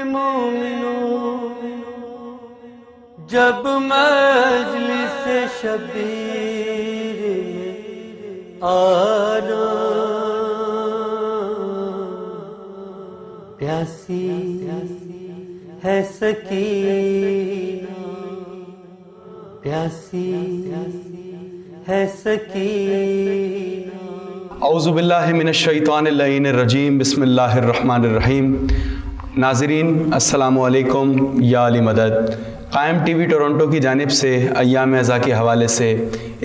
مومنوں جب مجلس شبیر میں آنا، پیاسی ہے سکینہ، پیاسی ہے سکینہ۔ اعوذ باللہ من الشیطان اللعین الرجیم، بسم اللہ الرحمن الرحیم۔ ناظرین السلام علیکم یا علی مدد۔ قائم ٹی وی ٹورنٹو کی جانب سے ایام اعزاء کے حوالے سے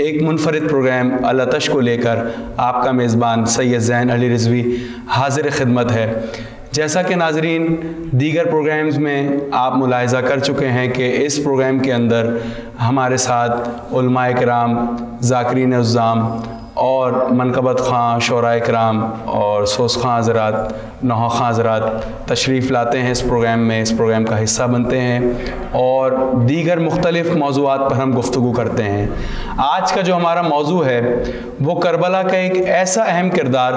ایک منفرد پروگرام العطش کو لے کر آپ کا میزبان سید زین علی رضوی حاضر خدمت ہے۔ جیسا کہ ناظرین دیگر پروگرامز میں آپ ملاحظہ کر چکے ہیں کہ اس پروگرام کے اندر ہمارے ساتھ علماء کرام، ذاکرین عظام اور منقبت خواں، شعراء کرام اور سوس خواں حضرات، نوحہ خواں حضرات تشریف لاتے ہیں اس پروگرام کا حصہ بنتے ہیں اور دیگر مختلف موضوعات پر ہم گفتگو کرتے ہیں۔ آج کا جو ہمارا موضوع ہے وہ کربلا کا ایک ایسا اہم کردار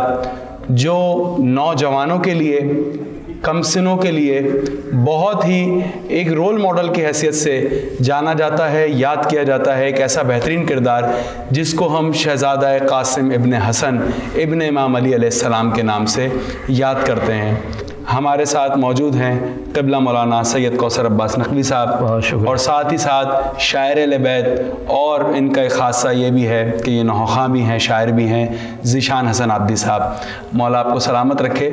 جو نوجوانوں کے لیے، کم سنوں کے لیے بہت ہی ایک رول ماڈل کی حیثیت سے جانا جاتا ہے، یاد کیا جاتا ہے، ایک ایسا بہترین کردار جس کو ہم شہزادہ قاسم ابن حسن ابن امام علی علیہ السلام کے نام سے یاد کرتے ہیں۔ ہمارے ساتھ موجود ہیں قبلہ مولانا سید کوثر عباس نقوی صاحب، اور ساتھ ہی ساتھ شاعر اہل بیت، اور ان کا ایک خاصہ یہ بھی ہے کہ یہ نوحہ خواں بھی ہیں، شاعر بھی ہیں، ذیشان حسن عابدی صاحب۔ مولا آپ کو سلامت رکھے۔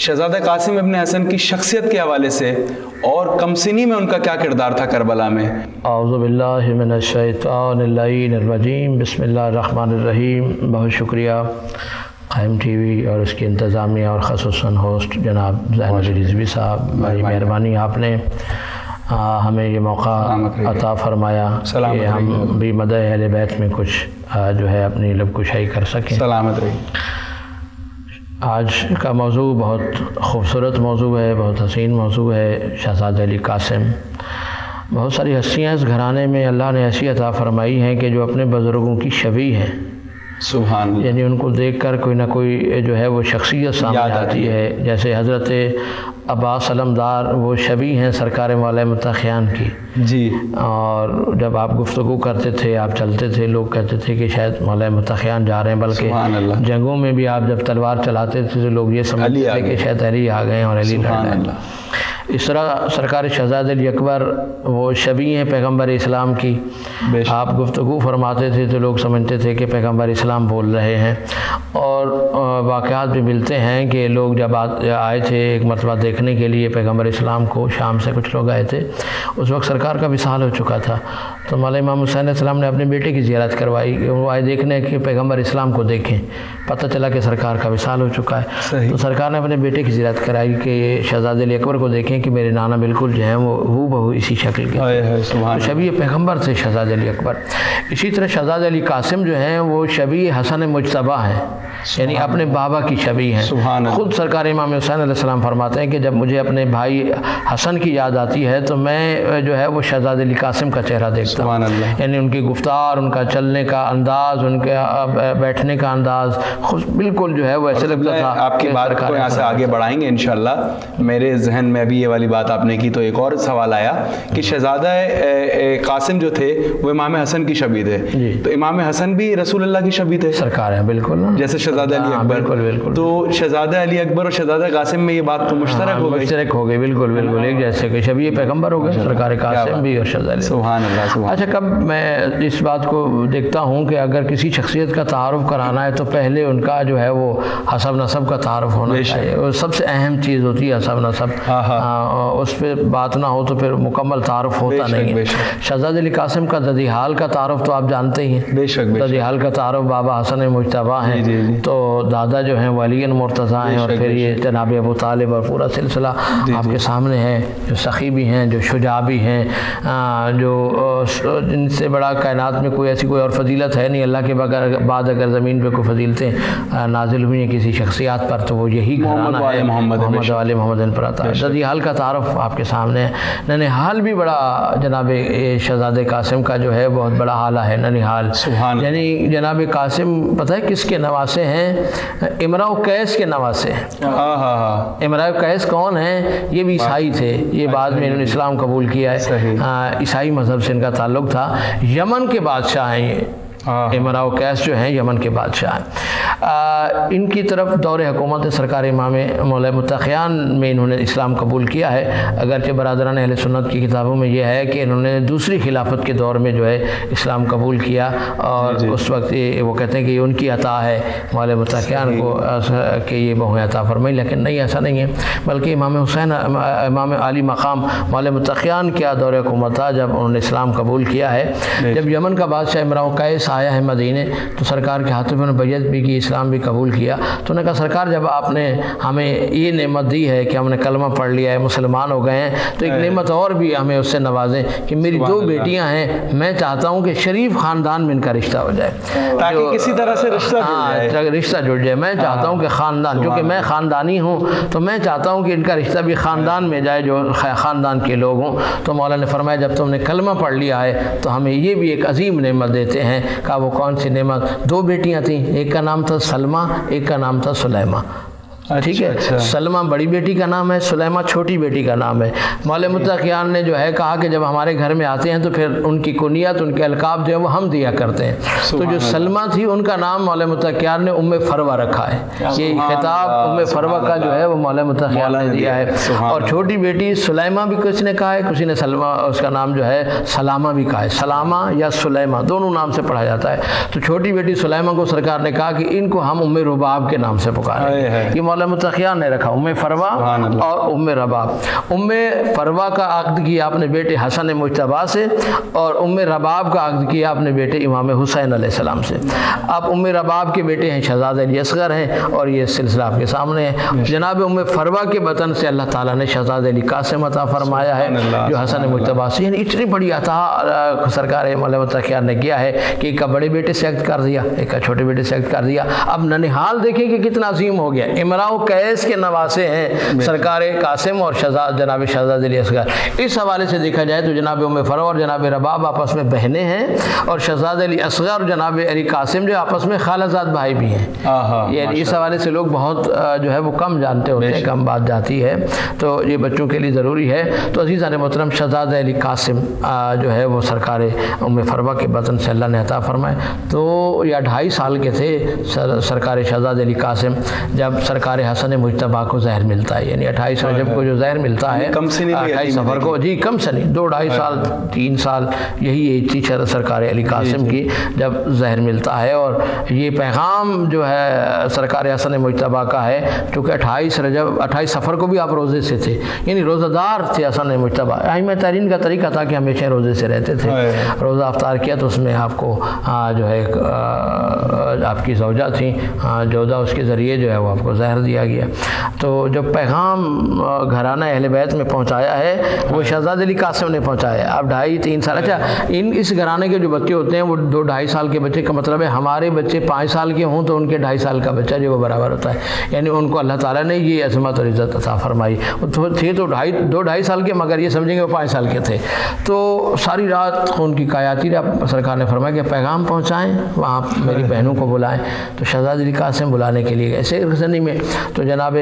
شہزادہ قاسم ابن حسن کی شخصیت کے حوالے سے اور کم سنی میں ان کا کیا کردار تھا کربلا میں؟ اعوذ باللہ من الشیطان اللعین الرجیم، بسم اللہ الرحمن الرحیم۔ بہت شکریہ قائم ٹی وی اور اس کی انتظامیہ اور خصوصاً ہوسٹ جناب زین علی رضوی صاحب، بڑی مہربانی آپ نے ہمیں یہ موقع عطا فرمایا کہ ہم بھی مدح اہل بیت میں کچھ جو ہے اپنی لب کشائی کر سکیں۔ سلامت رہی۔ آج کا موضوع بہت خوبصورت موضوع ہے، بہت حسین موضوع ہے۔ شہزادہ علی قاسم، بہت ساری ہستیاں اس گھرانے میں اللہ نے ایسی عطا فرمائی ہیں کہ جو اپنے بزرگوں کی شبیہ ہیں، سبحان اللہ، یعنی ان کو دیکھ کر کوئی نہ کوئی جو ہے وہ شخصیت سامنے آتی ہے۔ جیسے حضرت عباس علمدار وہ شبیہ ہیں سرکار مولا متقیان کی جی، اور جب آپ گفتگو کرتے تھے، آپ چلتے تھے، لوگ کہتے تھے کہ شاید مولا متقیان جا رہے ہیں، بلکہ جنگوں میں بھی آپ جب تلوار چلاتے تھے تو لوگ یہ سمجھتے تھے کہ شاید علی آ گئے اور علی لڑ رہے ہیں۔ اس طرح سرکار شہزادہ علی اکبر وہ شبیہ ہیں پیغمبر اسلام کی۔ آپ گفتگو فرماتے تھے تو لوگ سمجھتے تھے کہ پیغمبر اسلام بول رہے ہیں، اور واقعات بھی ملتے ہیں کہ لوگ جب آئے تھے ایک مرتبہ دیکھنے کے لیے پیغمبر اسلام کو، شام سے کچھ لوگ آئے تھے، اس وقت سرکار کا وصال ہو چکا تھا، تو مولا امام حسین علیہ السلام نے اپنے بیٹے کی زیارت کروائی کہ وہ آئے دیکھنے کہ پیغمبر اسلام کو دیکھیں۔ پتہ چلا کہ سرکار کا وصال ہو چکا ہے، تو سرکار نے اپنے بیٹے کی زیارت کرائی کہ شہزادہ علی اکبر کو دیکھیں کہ میرے نانا بالکل جو ہیں وہ بہو اسی شکل کے شبیہ پیغمبر تھے شہزادہ علی اکبر۔ اسی طرح شہزادہ علی قاسم جو ہیں وہ شبیہ حسن مجتبیٰ ہیں، یعنی اپنے بابا کی شبیہ ہیں۔ خود سرکار امام حسین علیہ السلام فرماتے ہیں کہ جب مجھے اپنے بھائی حسن کی یاد آتی ہے تو میں جو ہے وہ شہزادہ علی قاسم کا چہرہ دیکھتا ہوں، یعنی ان کی گفتار، ان کا چلنے کا انداز، ان کے بیٹھنے کا انداز بالکل جو ہے وہ ایسے لگتا تھا۔ آپ کی بات کو یہاں سے آگے بڑھائیں گے انشاءاللہ۔ میرے ذہن میں ابھی یہ والی بات آپ نے کی تو ایک اور سوال آیا کہ شہزادہ قاسم جو تھے وہ امام حسن کی شبیہ تھے، تو امام حسن بھی رسول اللہ کی شبیہ تھے؟ سرکار ہیں بالکل، جیسے شہزادہ علی اکبر۔ بالکل۔ تو شہزادہ علی اکبر اور شہزادہ قاسم میں یہ بات تو مشترک ہو گئی، بالکل ایک جیسے کہ شبیہ پیغمبر ہو گئے سرکار قاسم بھی اور شہزادہ علی۔ سبحان اللہ۔ اچھا، کب میں اس بات کو دیکھتا ہوں کہ اگر کسی شخصیت کا تعارف کرانا ہے تو پہلے ان کا جو ہے وہ حسب نسب کا تعارف ہونا چاہیے، وہ سب سے اہم چیز ہوتی ہے حسب نسب، اس پہ بات نہ ہو تو پھر مکمل تعارف ہوتا نہیں ہے۔ شہزادہ علی قاسم کا ددیحال کا تعارف تو آپ جانتے ہی ہیں، ددیحال کا تعارف بابا حسن مجتبیٰ ہیں، تو دادا جو ہیں وہ علی مرتضیٰ ہیں، اور پھر یہ جناب ابو طالب اور پورا سلسلہ آپ کے سامنے ہے، جو سخی بھی ہیں، جو شجاع بھی ہیں، جو جن سے بڑا کائنات میں کوئی ایسی کوئی اور فضیلت ہے نہیں۔ اللہ کے بعد اگر زمین پہ کوئی فضیلتیں نازل ہوئی ہیں کسی شخصیات پر تو وہ یہی گھرانہ ہے، محمد والے محمد پر آتا ہے۔ ددیحال کا تعارف آپ کے سامنے ہے۔ ننیحال بھی بڑا جناب شہزادے قاسم کا جو ہے بہت بڑا حالہ ہے ننیحال، یعنی جناب قاسم پتہ ہے کس کے نواسے ہیں؟ امراء قیس کے نواسے ہیں۔ امراء قیس کون ہیں؟ یہ بھی عیسائی تھے، یہ بعد میں انہوں نے اسلام قبول کیا ہے، عیسائی مذہب سے ان کا تعلق تھا۔ یمن کے بادشاہ ہیں یہ امراء قیس جو ہیں، یمن کے بادشاہ ہیں۔ ان کی طرف دور حکومت سرکار امام مولا متقیان میں انہوں نے اسلام قبول کیا ہے، اگرچہ برادران اہل سنت کی کتابوں میں یہ ہے کہ انہوں نے دوسری خلافت کے دور میں جو ہے اسلام قبول کیا، اور اس وقت وہ کہتے ہیں کہ یہ ان کی عطا ہے مولا متقیان کو کہ یہ بہویں عطا فرمائی، لیکن نہیں، ایسا نہیں ہے، بلکہ امام حسین امام علی مقام مولا متقیان کیا دور حکومت تھا جب انہوں نے اسلام قبول کیا ہے۔ جب یمن کا بادشاہ امراء قیس آیا ہے مدینے تو سرکار کے ہاتھوں میں بیعت بھی کی، اسلام بھی قبول کیا، تو انہوں نے کہا سرکار جب آپ نے ہمیں یہ نعمت دی ہے کہ ہم نے کلمہ پڑھ لیا ہے، مسلمان ہو گئے ہیں، تو ایک نعمت اور بھی ہمیں اس سے نوازیں کہ میری 2 بیٹیاں ہیں، میں چاہتا ہوں کہ شریف خاندان میں ان کا رشتہ ہو جائے، تاکہ کسی طرح سے رشتہ جڑ جائے۔ میں چاہتا ہوں کہ خاندان، کیونکہ میں خاندانی ہوں تو میں چاہتا ہوں کہ ان کا رشتہ بھی خاندان میں جائے جو خاندان کے لوگ ہوں۔ تو مولا نے فرمایا جب تم نے کلمہ پڑھ لیا ہے تو ہمیں یہ بھی ایک عظیم نعمت دیتے ہیں۔ کہا وہ کون سی نعمت؟ 2 بیٹیاں تھیں، ایک کا نام تھا سلمہ، ایک کا نام تھا سلیمہ، ٹھیک ہے، سلمہ بڑی بیٹی کا نام ہے، سلیمہ چھوٹی بیٹی کا نام ہے۔ مولا متقیان نے جو ہے کہا کہ جب ہمارے گھر میں آتے ہیں تو پھر ان کی کنیت، ان کے القاب جو ہے وہ ہم دیا کرتے ہیں، تو جو سلمہ تھی ان کا نام مولا متقیان نے ام فروہ رکھا ہے، یہ خطاب ام فروہ کا جو ہے وہ مولا متقیان نے دیا ہے۔ اور چھوٹی بیٹی سلیمہ بھی کسی نے کہا ہے، کسی نے سلمہ اس کا نام جو ہے سلامہ بھی کہا ہے، سلامہ یا سلیمہ دونوں نام سے پڑھا جاتا ہے۔ تو چھوٹی بیٹی سلیمہ کو سرکار نے کہا کہ ان کو ہم ام رباب کے نام سے پکاریں گے، یہ مولا متقیان نے رکھا، ام فروہ اور ام رباب۔ ام فروہ کا عقد کیا اپنے بیٹے حسن مجتبیٰ سے، اور ام رباب کا عقد کیا اپنے بیٹے امام حسین علیہ السلام سے۔ اب ام رباب کے بیٹے ہیں شہزادہ علی اصغر ہیں، اور یہ سلسلہ آپ کے سامنے ہے۔ جناب ام فروہ کے بطن سے اللہ تعالیٰ نے شہزادہ علی قاسم عطا فرمایا ہے جو حسن مجتبیٰ سے، یعنی اتنی بڑی عطا سرکار مولا متقیان نے کیا ہے کہ ایک کا بڑے بیٹے سے عقد کر دیا، ایک کا چھوٹے بیٹے سے عقد کر دیا۔ اب ننیحال دیکھیں کہ کتنا عظیم ہو گیا، امراء قیس کے نواسے ہیں سرکار قاسم اور جناب شہزادہ علی اصغر۔ اس حوالے سے دیکھا جائے تو جناب ام فروہ اور جناب رباب آپس میں بہنیں ہیں، اور شہزادہ علی اصغر اور جناب علی قاسم جو آپس میں خالہ زاد بھائی بھی ہیں۔ یعنی اس حوالے سے لوگ بہت جو ہے وہ کم جانتے ہوتے ہیں، کم بات جاتی ہے، تو یہ بچوں کے لیے ضروری ہے۔ تو عزیزان محترم، شہزادہ علی قاسم جو ہے وہ سرکار ام فروہ کے بطن سے اللہ نے عطا فرمائے، تو یہ 2.5 سال کے تھے سرکار شہزادہ علی قاسم جب سرکار حسن مجتبیٰ کو زہر ملتا ہے، یعنی 28 رجب کو جو زہر ملتا ہے، 28 سفر کو، جی کم سنی 2-2.5 سال 3 سال یہی ایج تھی سرکار علی قاسم کی جب زہر ملتا ہے۔ اور یہ پیغام جو ہے سرکار حسن مجتبیٰ کا ہے، چونکہ 28 سفر کو بھی آپ روزے سے تھے، یعنی روزہ دار تھے حسن مجتبیٰ۔ ائمہ تارین کا طریقہ تھا کہ ہمیشہ روزے سے رہتے تھے، روزہ افطار کیا تو اس میں آپ کو جو ہے آپ کی زوجہ تھیں جودہ، اس کے ذریعے جو ہے وہ آپ کو زہر دیا گیا۔ تو جب پیغام گھرانہ اہل بیت میں پہنچایا ہے وہ شہزادہ علی قاسم نے پہنچایا ہے۔ اب 2.5-3 سال، اچھا اس گھرانے کے جو بچے ہوتے ہیں وہ 2-2.5 سال کے بچے کا مطلب ہے ہمارے بچے 5 سال کے ہوں تو ان کے 2.5 سال کا بچہ جو وہ برابر ہوتا ہے، یعنی ان کو اللہ تعالیٰ نے یہ عظمت اور عزت عطا فرمائی۔ وہ تھے تو 2.5 سال کے، مگر یہ سمجھیں گے وہ 5 سال کے تھے۔ تو ساری رات خون کی قیاتی سرکار نے فرمایا کہ پیغام پہنچائیں، وہاں میری بہنوں کو بلائیں۔ تو شہزادہ علی قاسم بلانے کے لیے ایسے رسنی میں تو جناب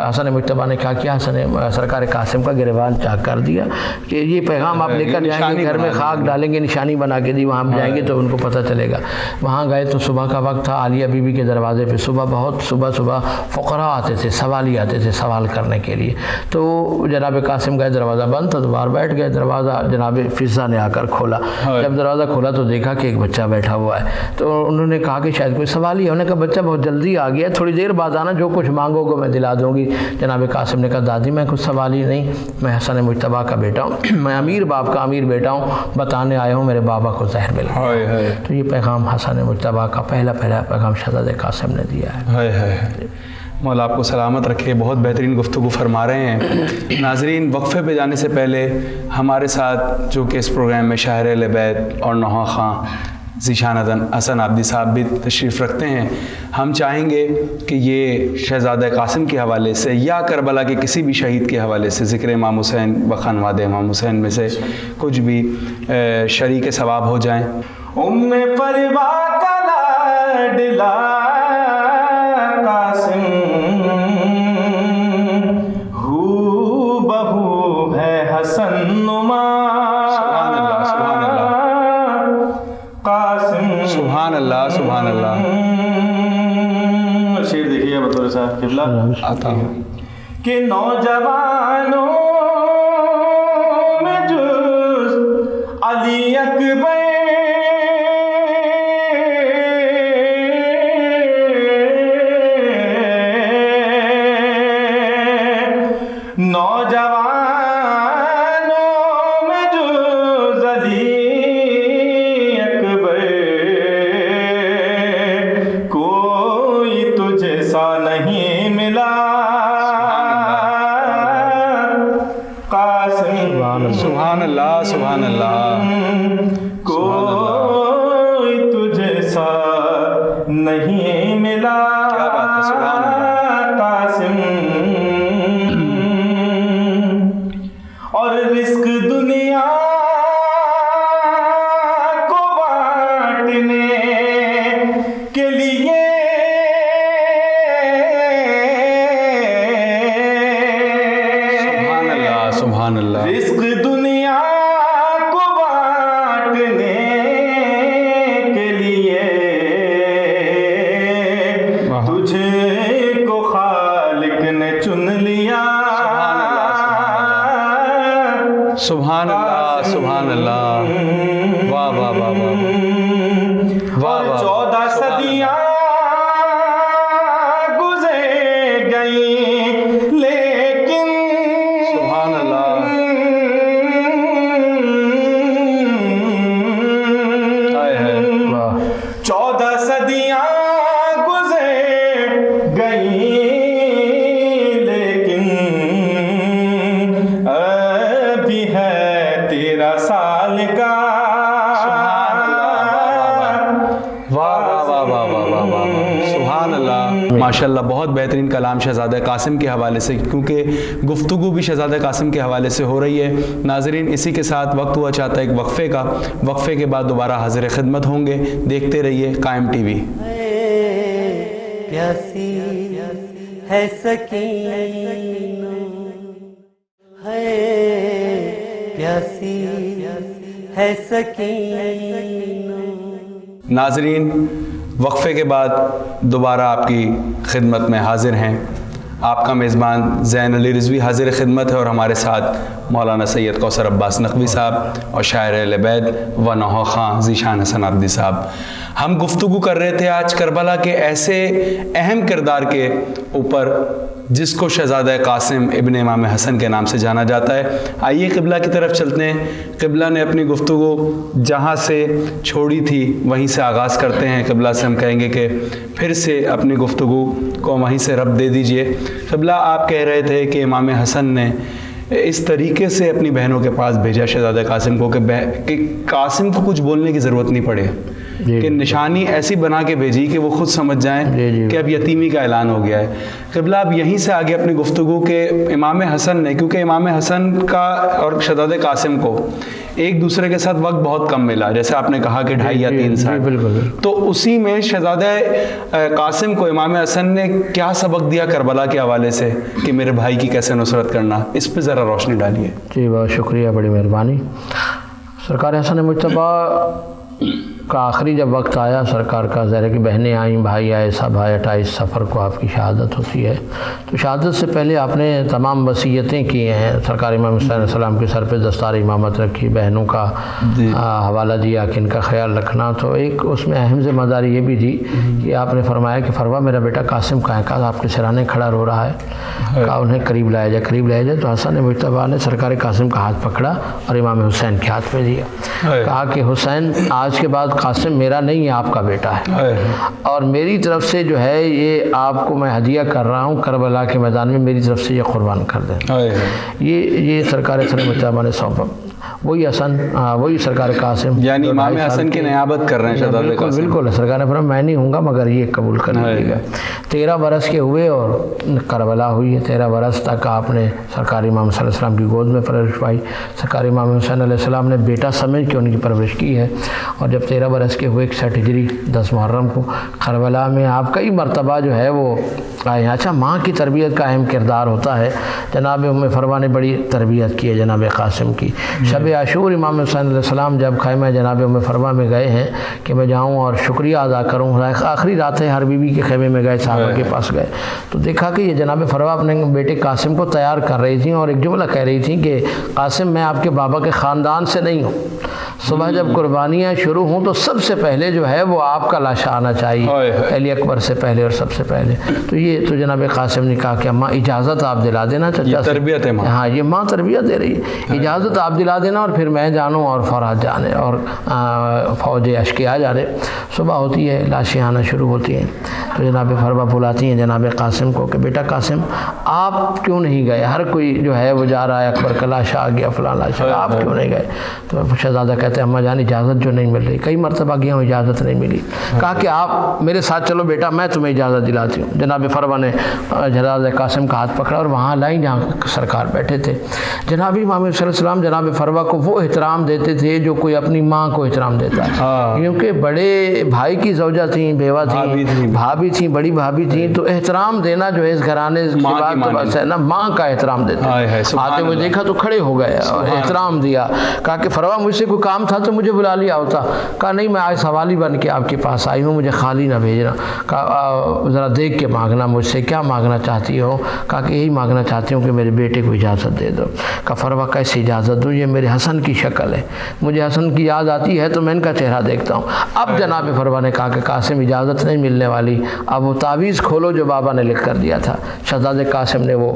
حسن مجتبیٰ نے کہا کیا سرکار قاسم کا گریبان چاک کر دیا کہ یہ پیغام آپ لے کر جائیں گے، گھر میں خاک ڈالیں گے، نشانی بنا کے دی، وہاں جائیں گے تو ان کو پتہ چلے گا۔ وہاں گئے تو صبح کا وقت تھا، عالیہ بی بی کے دروازے پہ بہت صبح فقراء آتے تھے، سوالی آتے تھے سوال کرنے کے لیے۔ تو جناب قاسم گئے، دروازہ بند تھا تو باہر بیٹھ گئے، دروازہ جناب فضہ نے آ کر کھولا۔ جب دروازہ کھولا تو دیکھا کہ ایک بچہ بیٹھا ہوا ہے، تو انہوں نے کہا کہ شاید کوئی سوال ہی ہے۔ انہوں نے کہا بچہ بہت جلدی آ گیا، تھوڑی دیر بعد آنا، جو کچھ مانگو گے میں دلا دوں گی۔ جناب قاسم نے کہا دادی میں کچھ سوال ہی نہیں، میں حسن مجتبیٰ کا بیٹا ہوں، میں امیر باپ کا امیر بیٹا ہوں، بتانے آیا ہوں میرے بابا کو زہر ملا۔ تو یہ پیغام حسن مجتبیٰ کا پہلا پیغام شہزادہ قاسم نے دیا ہے۔ مولا آپ کو سلامت رکھے، بہت بہترین گفتگو فرما رہے ہیں۔ ناظرین، وقفے پہ جانے سے پہلے ہمارے ساتھ جو کہ اس پروگرام میں شاعر اہل بیت اور نوحہ خاں ذیشان حسن عابدی صاحب بھی تشریف رکھتے ہیں. ہم چاہیں گے کہ یہ شہزادہ قاسم کے حوالے سے یا کربلا کے کسی بھی شہید کے حوالے سے ذکر امام حسین و خانواد امام حسین میں سے کچھ بھی شریک ثواب ہو جائیں. ام فروا کا لاڈلا قاسم ہو بہو ہے حسن نما. قاسم سبحان اللہ سبحان اللہ. شعر دیکھیے بطور صاحب قبلہ آتا ہوں کہ نوجوانوں میں جز علی اکبر سبحان اللہ سبحان اللہ. کوئی تجھے سا نہیں ملا. کیا بات ہے. سبحان اللہ. قاسم اور رزق دنیا کو بانٹنے کے لیے سبحان اللہ سبحان اللہ. رزق دنیا کو بانٹنے کے لیے تجھے کو خالق نے چن لیا. سبحان اللہ سبحان اللہ. واہ واہ واہ واہ واہ واہ. 14 صدیاں گزر گئیں لیکن سبحان اللہ. 14 صدیاں گزر گئیں لیکن ابھی ہے 13 سال کا. سبحان اللہ. ماشاء اللہ بہت بہترین کلام شہزادہ قاسم کے حوالے سے، کیونکہ گفتگو بھی شہزادہ قاسم کے حوالے سے ہو رہی ہے. ناظرین اسی کے ساتھ وقت ہوا چاہتا ہے ایک وقفے کا. وقفے کے بعد دوبارہ حاضر خدمت ہوں گے. دیکھتے رہیے قائم ٹی وی. پیاسی ہے سکینہ ہے پیاسی ہے سکینہ. ناظرین وقفے کے بعد دوبارہ آپ کی خدمت میں حاضر ہیں. آپ کا میزبان زین علی رضوی حاضر خدمت ہے، اور ہمارے ساتھ مولانا سید کوثر عباس نقوی صاحب اور شاعر اہل بیت و نوحہ خواں ذیشان حسن عابدی صاحب. ہم گفتگو کر رہے تھے آج کربلا کے ایسے اہم کردار کے اوپر جس کو شہزادہ قاسم ابن امام حسن کے نام سے جانا جاتا ہے. آئیے قبلہ کی طرف چلتے ہیں. قبلہ نے اپنی گفتگو جہاں سے چھوڑی تھی وہیں سے آغاز کرتے ہیں. قبلہ سے ہم کہیں گے کہ پھر سے اپنی گفتگو کو وہیں سے رب دے دیجئے. قبلہ آپ کہہ رہے تھے کہ امام حسن نے اس طریقے سے اپنی بہنوں کے پاس بھیجا شہزادہ قاسم کو کہ قاسم کو کچھ بولنے کی ضرورت نہیں پڑے، کہ نشانی ایسی بنا کے بھیجی کہ وہ خود سمجھ جائیں کہ اب یتیمی کا اعلان ہو گیا ہے. قبلہ اب یہیں سے آگے اپنی گفتگو کے امام حسن نے، کیونکہ امام حسن کا اور شہزادہ قاسم کو ایک دوسرے کے ساتھ وقت بہت کم ملا، جیسے آپ نے کہا کہ 2.5 یا 3 سال. تو اسی میں شہزادہ قاسم کو امام حسن نے کیا سبق دیا کربلا کے حوالے سے کہ میرے بھائی کی کیسے نصرت کرنا، اس پہ ذرا روشنی ڈالیے. جی بہت شکریہ، بڑی مہربانی. سرکار حسن مجتبیٰ کا آخری جب وقت آیا سرکار کا، ظاہر کہ بہنیں آئیں، بھائی آئے، سب آئے. 28 صفر کو آپ کی شہادت ہوتی ہے. تو شہادت سے پہلے آپ نے تمام وصیتیں کی ہیں. سرکار امام حسین علیہ السلام کے سر پہ دستار امامت رکھی، بہنوں کا حوالہ دیا کہ ان کا خیال رکھنا. تو ایک اس میں اہم ذمہ داری یہ بھی تھی کہ آپ نے فرمایا کہ فروا میرا بیٹا قاسم کہاں ہے؟ کہا آپ کے سرانے کھڑا رو رہا ہے. کہا انہیں قریب لایا جائے، قریب لایا جائے. تو حسن مجتبیٰ نے سرکار قاسم کا ہاتھ پکڑا اور امام حسین کے ہاتھ پہ دیا. کہا کہ حسین آج کے بعد قاسم میرا نہیں ہے، آپ کا بیٹا ہے، اور میری طرف سے جو ہے یہ آپ کو میں ہدیہ کر رہا ہوں، کربلا کے میدان میں میری طرف سے یہ قربان کر دیں. یہ سرکار حسن مجتبیٰ نے سونپا. وہی حسن وہی سرکار قاسم، یعنی امام حسن کی نیابت کر رہے ہیں شہزادہ بالکل قاسم۔ بالکل سرکار نے فرمایا میں نہیں ہوں گا مگر یہ قبول کر لیجیے گا۔ 13 برس کے ہوئے اور کربلا ہوئی ہے، 13 برس تک آپ نے سرکار امام صلی اللہ علیہ وسلم کی گود میں پرورش پائی۔ سرکار امام حسین علیہ السلام نے بیٹا سمجھ کے ان کی پرورش کی ہے، اور جب 13 برس کے ہوئے 61 ہجری 10 محرم کو کربلا میں آپ کئی مرتبہ جو ہے وہ آئے۔ اچھا، ماں کی تربیت کا اہم کردار ہوتا ہے۔ جناب ام فروا نے بڑی تربیت کی ہے جناب قاسم کی۔ شب عاشور امام حسین علیہ السلام جب خیمہ جناب ام فروا میں گئے ہیں کہ میں جاؤں اور شکریہ ادا کروں، آخری رات ہے، ہر بیوی کے خیمے میں گئے، صحابہ کے پاس گئے تو دیکھا کہ یہ جناب فروا اپنے بیٹے قاسم کو تیار کر رہی تھیں، اور ایک جملہ کہہ رہی تھیں کہ قاسم میں آپ کے بابا کے خاندان سے نہیں ہوں، صبح جب قربانیاں شروع ہوں تو سب سے پہلے جو ہے وہ آپ کا لاشا آنا چاہیے، علی اکبر سے پہلے اور سب سے پہلے۔ تو یہ تو جناب قاسم نے کہا کہ اماں اجازت آپ دلا دینا چچا سے، تربیت ہے ماں، ہاں یہ ماں تربیت دے رہی ہے، اجازت آپ دلا دینا اور پھر میں جانوں اور فرات جانے اور فوج اشکیا جانے۔ صبح ہوتی ہے، لاشیں آنا شروع ہوتی ہیں تو جناب فروا بلاتی ہیں جناب قاسم کو کہ بیٹا قاسم آپ کیوں نہیں گئے؟ ہر کوئی جو ہے وہ جا رہا ہے، اکبر کا لاشا آ گیا، فلاں لاشا، آپ کیوں نہیں گئے؟ تو شہزادہ کہتے ہیں اماں جان اجازت جو نہیں مل رہی، کئی مرتبہ گیا ہوں اجازت نہیں ملی۔ کہا کہ آپ میرے ساتھ چلو بیٹا، میں تمہیں اجازت دلاتی ہوں۔ جناب فروا نے شہزادہ قاسم کا ہاتھ پکڑا اور وہاں لائیں جہاں سرکار بیٹھے تھے۔ جناب امام صلی اللہ علیہ وسلم جناب فروا کو وہ احترام دیتے تھے جو کوئی اپنی ماں کو احترام دیتا ہے، کیونکہ بڑے بھائی کی زوجہ تھیں، بیوہ تھیں، بھابھی تھیں، بڑی بھابھی تھیں، تو احترام دینا جو ہے اس گھرانے کی بات تو بس ہے نا، ماں کا احترام دیتے ہیں۔ آتے ہوئے دیکھا تو کھڑے ہو گئے اور احترام دیا۔ کہا کہ فروا مجھ سے کوئی کام تھا تو مجھے بلا لیا ہوتا۔ کہا نہیں، میں آج سوالی بن کے آپ کے پاس آئی ہوں، مجھے خالی نہ بھیجنا۔ کہا ذرا دیکھ کے مانگنا، مجھ سے کیا مانگنا چاہتی ہو؟ کہا کہ یہی مانگنا چاہتی ہوں کہ میرے بیٹے کو اجازت دے دو۔ کہا فروا کیسی اجازت دوں؟ یہ میرے حسن کی شکل ہے، مجھے حسن کی یاد آتی ہے تو میں ان کا چہرہ دیکھتا ہوں۔ اب جناب فروا نے کہا کہ قاسم اجازت نہیں ملنے والی، اب وہ تعویذ کھولو جو بابا نے لکھ کر دیا تھا۔ شہزادہ قاسم نے وہ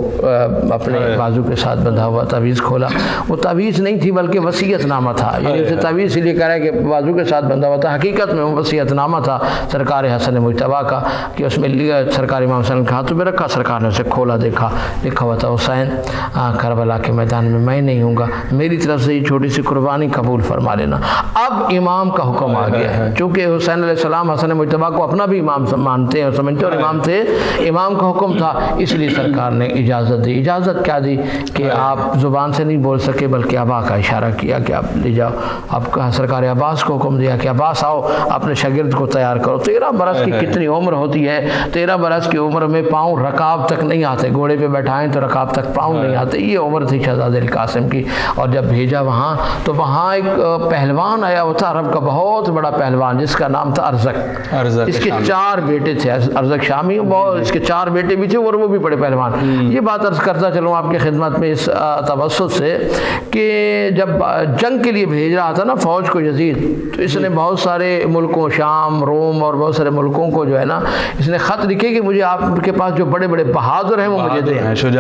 اپنے بازو کے ساتھ بندھا ہوا تعویذ کھولا۔ وہ تعویذ نہیں تھی بلکہ وصیت نامہ تھا، یعنی اسے تعویذ اس لیے کہہ رہا ہے کہ بازو کے ساتھ بندھا ہوا تھا، حقیقت میں وہ وصیت نامہ تھا سرکار حسن مجتبیٰ کا، کہ اس میں سرکار امام حسین کے ہاتھوں میں رکھا، سرکار نے اسے کھولا، دیکھا لکھا ہوا تھا حسین کربلا کے میدان میں نہیں ہوں گا، میری طرف سے یہ چھوٹی سی قربانی قبول فرما لینا۔ اب امام کا حکم آ گیا ہے، چونکہ حسین علیہ السلام حسن مجتبیٰ کو اپنا بھی امام مانتے ہیں اور سمجھتے اور امام تھے، امام کا حکم تھا، اس لیے سرکار نے اجازت دی۔ اجازت کیا دی کہ آپ زبان سے نہیں بول سکے بلکہ ابا کا اشارہ کیا کہ آپ لے جاؤ۔ اب سرکار عباس کو حکم دیا کہ عباس آؤ اپنے شاگرد کو تیار کرو۔ 13 برس کی کتنی عمر ہوتی ہے، 13 برس کی عمر میں پاؤں رکاب تک نہیں آتے، گھوڑے پہ بیٹھائیں تو رکاب تک پاؤں نہیں آتے، یہ عمر تھی شہزادہ قاسم کی۔ اور جب بھیجا وہاں تو وہاں ایک پہلوان آیا ہوا تھا، عرب کا بہت بڑا پہلوان جس کا نام تھا ارزق۔ اس کے 4 بیٹے تھے، ارزق شامی، بہت اس کے 4 بیٹے بھی تھے اور وہ بھی بڑے پہلوان۔ یہ بات عرض کرتا چلوں آپ کی خدمت میں اس توسط سے کہ جب جنگ کے لیے بھیج رہا تھا نا فوج کو یزید، تو اس نے بہت سارے ملکوں، شام، روم اور بہت سارے ملکوں کو جو ہے نا اس نے خط لکھے کہ مجھے آپ کے پاس جو بڑے بڑے بہادر ہیں وہ مجھے دیں،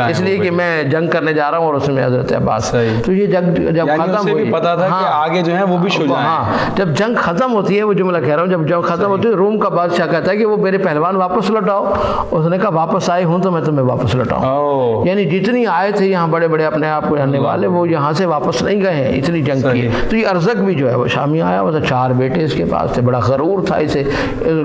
اس لیے کہ میں جنگ کرنے جا رہا ہوں اور اس میں حضرت عباس۔ تو یہ جنگ جب ختم ہوئی، پتا تھا کہ آگے جو ہے وہ بھی شجاع ہیں۔ ہاں، جب جنگ ختم ہوتی ہے، وہ جملہ کہہ رہا ہوں، جب جنگ ختم ہوتی ہے روم کا بادشاہ کہتا ہے کہ وہ میرے پہلوان واپس لوٹاؤ۔ اس نے کہا واپس آئے ہوں تو میں تمہیں واپس لوٹاؤں، یعنی جتنی آئے تھے یہاں بڑے بڑے اپنے آپ کو جاننے والے، وہ یہاں سے واپس نہیں گئے ہیں، اتنی جنگ کی۔ تو یہ ارزق بھی جو ہے وہ شامی آیا ہوا تھا، 4 بیٹے اس کے پاس تھے، بڑا غرور تھا اسے۔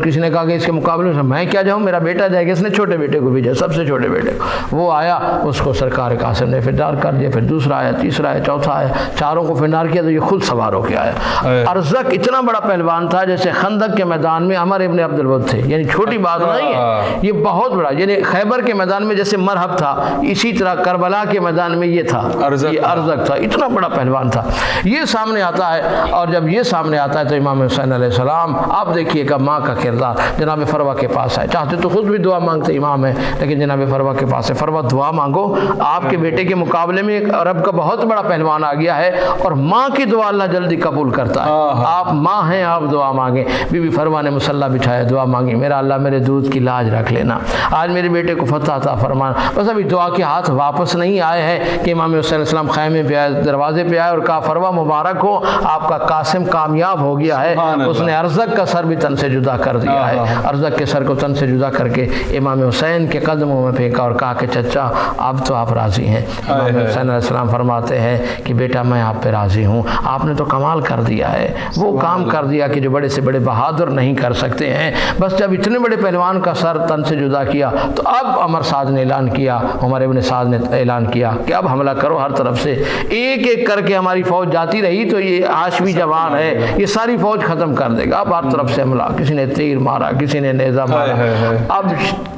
کسی نے کہا کہ اس کے مقابلے میں میں کیا جاؤں، میرا بیٹا جائے گا، اس نے چھوٹے بیٹے کو بھیجا، سب سے چھوٹے بیٹے کو، وہ آیا، اس کو سرکار قاسم نے فردار کر دیا، پھر دوسرا آیا، تیسرا آیا، چوتھا آیا، 4 کو فردار کیا تو یہ خود سوار ہو کے آیا۔ ارزق اتنا بڑا پہلوان تھا جیسے خندق کے میدان میں عمر ابن عبد الود تھے، یعنی چھوٹی بات نہیں ہے، یہ بہت بڑا، یعنی خیبر کے میدان میں جیسے مرحب تھا، اسی طرح کربلا کے میدان میں یہ تھا، یہ ارزق تھا، اتنا بڑا پہلوان تھا۔ یہ سامنے آتا ہے، اور جب یہ سامنے آتا ہے تو امام حسین علیہ السلام، آپ دیکھیے کہ ماں کا کردار، جناب فروا کے پاس ہے، چاہتے تو خود بھی دعا مانگتے امام ہے، لیکن جناب فروا کے پاس ہے، فروا دعا مانگو، آپ کے بیٹے کے مقابلے میں ایک عرب کا بہت بڑا پہلوان آ گیا ہے، اور ماں کی دعا اللہ جلدی قبول کرتا ہے، آپ ماں ہیں، آپ دعا مانگیں۔ بی بی فروا نے مصلی بچھایا، دعا مانگی، میرا اللہ میرے دودھ کی لاج رکھ لینا، آج میرے بیٹے کو فتح عطا فرمانا۔ بس ابھی دعا کے ہاتھ واپس نہیں آئے ہیں کہ امام حسین علیہ السلام خیمے پہ آئے، دروازے پہ آئے اور کہا فروا مبارک ہو، آپ کا قاسم کامیاب ہو گیا ہے۔ اس نے ارزق کا سر بھی تن سے جدا کر دیا ہے، ارزق کے سر کو تن سے جدا کر کے امام حسین کے قدموں میں پھینکا اور کہا کہ چچا اب تو آپ راضی ہیں۔ امام حسین علیہ السلام فرماتے ہیں کہ بیٹا بیٹا میں آپ پہ راضی ہوں, آپ نے تو کمال کر دیا ہے, وہ کام کر دیا کہ جو بڑے سے بڑے بہادر نہیں کر سکتے ہیں. بس جب اتنے بڑے پہلوان کا سر تن سے جدا کیا تو اب عمر سعد نے اعلان کیا, عمر ابن سعد نے اعلان کیا کہ اب حملہ کرو ہر طرف سے. ایک ایک کر کے ہماری فوج جاتی رہی تو یہ ہاشمی جوان ہے, یہ ساری فوج ختم کر دے گا. اب ہر طرف سے حملہ, کسی نے تیر مارا, کسی نے نیزہ مارا. اب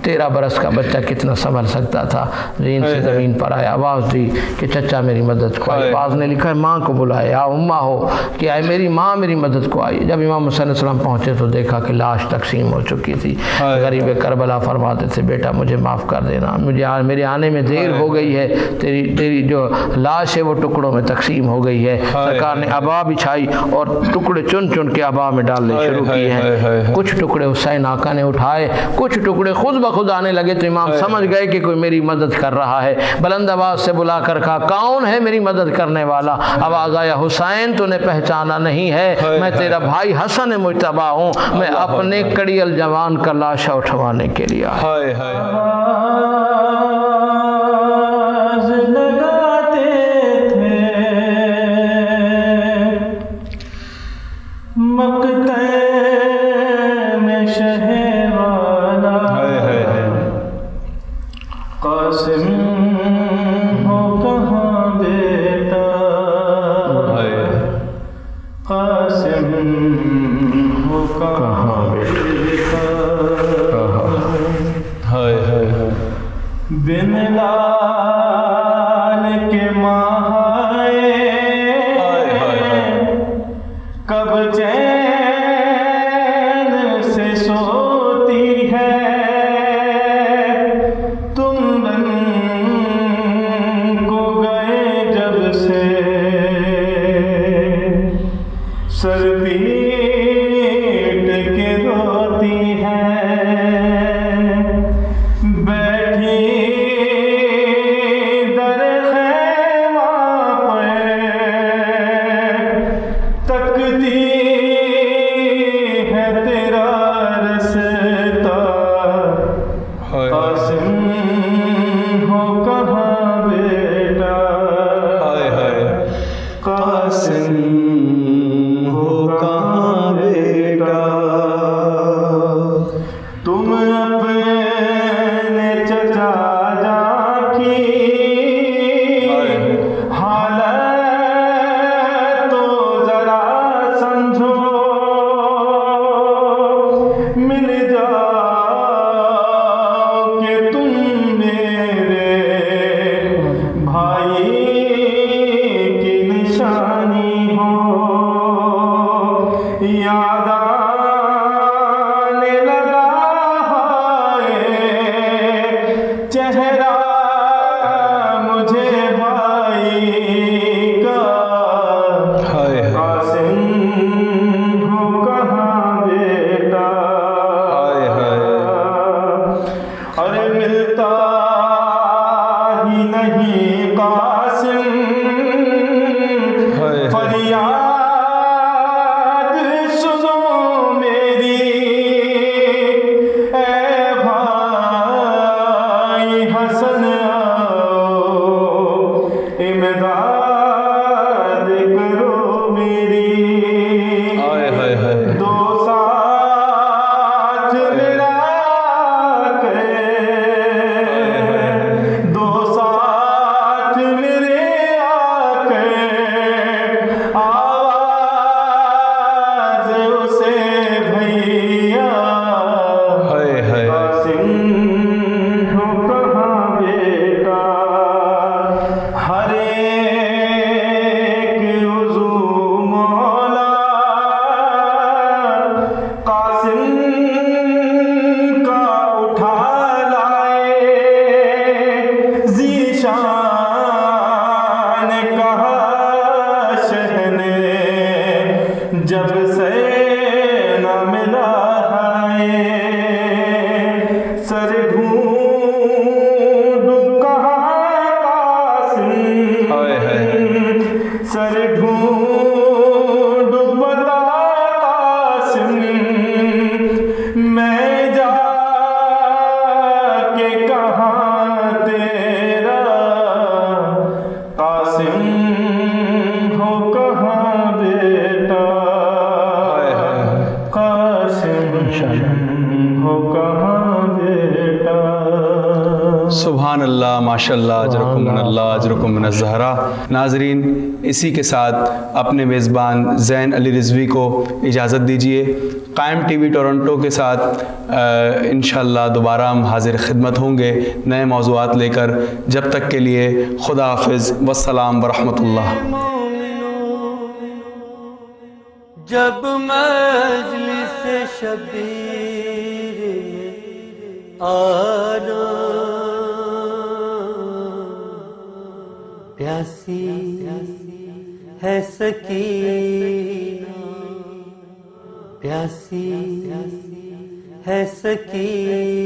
13 برس کا بچہ کتنا سنبھل سکتا تھا. زین سے زمین پر آیا, آواز دی کہ چچا میری مدد کو آئی. بعض نے لکھا ہے ماں کو بلائے, یا اماں ہو کہ آئے میری ماں میری مدد کو آئی. جب امام حسین علیہ السلام پہنچے تو دیکھا کہ لاش تقسیم ہو چکی تھی. غریب کربلا فرماتے تھے بیٹا مجھے معاف کر دینا, میرے آنے میں دیر ہو گئی ہے, تیری جو لاش ہے وہ ٹکڑوں میں تقسیم ہو گئی ہے. سرکار نے ابا بچھائی اور ٹکڑے چن چن کے ابا میں ڈالنے شروع کیے ہیں. کچھ ٹکڑے حسین آقا نے اٹھائے, کچھ ٹکڑے خود بخود آنے لگے تو امام سمجھ گئے کہ کوئی میری مدد کر رہا ہے. بلند آواز سے بلا کر کہا کون ہے میری مدد کرنے والا؟ آواز آیا حسین تو نے پہچانا نہیں ہے, میں تیرا بھائی حسن مجتبیٰ ہوں, میں اپنے کڑیل جوان کا لاشا اٹھوانے کے لیے آیا. لگاتے تھے مقتل میں شہوانا, قاسم ہو کہاں بیٹا, قاسم ہو کہاں بیٹا, بن لال کے ماہائے کب چین سے سوتی ہے, تم بن کو گئے جب سے سر پیٹ کے روتی ہے. قاسم اللہ، ماشاء اللہ، اجرکم من اللہ، اجرکم من الزہرا۔ ناظرین، اسی کے ساتھ اپنے میزبان زین علی رضوی کو اجازت دیجیے۔ قائم ٹی وی ٹورنٹو کے ساتھ انشاءاللہ دوبارہ ہم حاضر خدمت ہوں گے نئے موضوعات لے کر۔ جب تک کے لیے خدا حافظ، والسلام ورحمۃ اللہ۔ جب مجلس شبیر آنا، پیاسی ہے سکینہ، پیاسی ہے سکینہ،